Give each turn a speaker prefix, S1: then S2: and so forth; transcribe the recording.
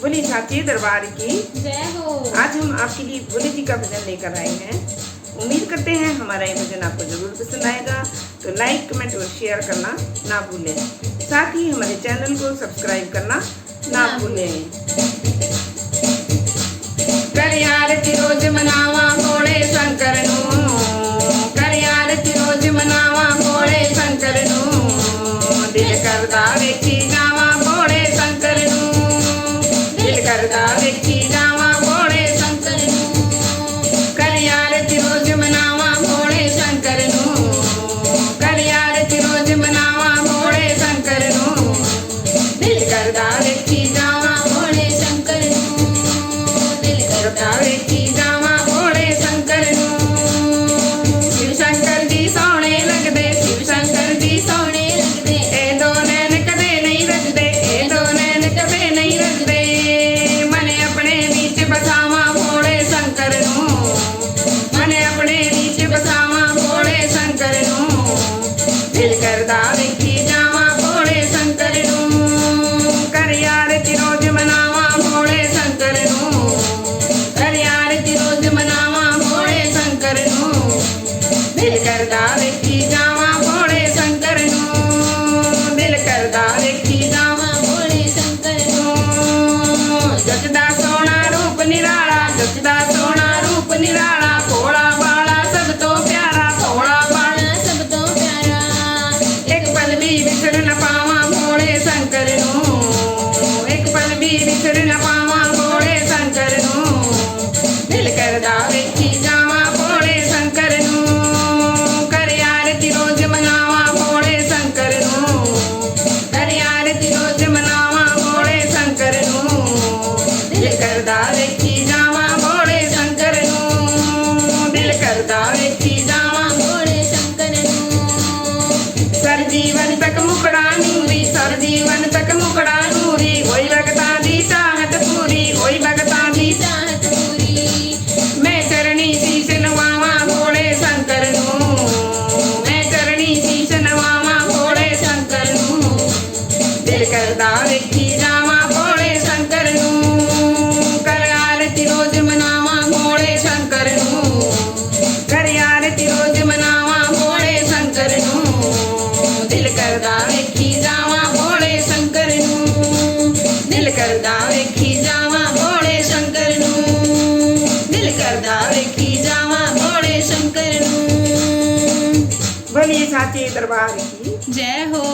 S1: बोली साची दरबार की
S2: जय हो।
S1: आज हम आपके लिए भोले जी का भजन लेकर आए हैं। उम्मीद करते हैं हमारा ये भजन आपको जरूर पसंद आएगा, तो लाइक कमेंट और शेयर करना ना भूलें। साथ ही हमारे चैनल को सब्सक्राइब करना ना भूलें। कर आरती रोज मनावा भोले शंकर नू, कर आरती रोज मनावा भोले शंकर नू, दिल करदा वेखी जावा भोले शंकर नू, दिल करदा वेखी जावा भोले शंकर नू। कर आरती रोज मनावा भोले शंकर नू, कर आरती रोज मनावा भोले शंकर नू, दिल करदा वेखी जावा भोले शंकर नू, दिल करदा वेखी जावा भोले शंकर नू। शिव शंकर जी सोहणे लगदे, शिव शंकर जी सोहणे लगदे, ए दो नैन कदे नहीं रजदे, ए दो नैन कदे नहीं रजदे। मने अपने बीच बसावा भोले शंकर नू, मने अपने बीच बसावा भोले शंकर नू, दिल करदा वेखी जावा भोले शंकर नू। कर आरती रोज मनावा भोले शंकर नू, कर आरती रोज मनावा भोले शंकर नू, दिल करदा वेखी जावा भोले शंकर नू, दिल करदा वेखी जावा भोले शंकर नू। जचदा सोहना रूप निराला, जचदा सोहना रूप निराला, भोला बाला सब तो प्यारा, भोला बाला
S2: सब तो प्यारा,
S1: एक पल भी बिसर न पावा भोले शंकर नू, एक पल भी बिसर न पावा भोले शंकर नू, दिल करदा वेखी जावा भोले शंकर नू। कर आरती रोज मनावा भोले शंकर नू, कर आरती रोज मनावा भोले शंकर नू, दिल करदा वेखी जावा भोले शंकर नू, दिल करदा वेखी जावा
S2: भोले शंकर नू।
S1: सर जीवन तक मुकड़ा नूरी, सर जीवन तक मुकड़ा नूरी, होई भगता दी चाहत पूरी, होई भगता दी
S2: चाहत पूरी,
S1: मैं चरणी शीश नवावा भोले शंकर नू, मैं चरणी शीश नवावा भोले शंकर नू, दिल करदा वेखी जावा भोले शंकर नू। कर आरती रोज मनावा भोले शंकर नू, कर आरती रोज मनावा भोले शंकर नू, दिल करदा वेखी जावा भोले शंकर नू, दिल करदा वेखी जावा भोले शंकर नू, दिल करदा वेखी जावा भोले शंकर नू। बोलिए साचे दरबार की
S2: जय हो।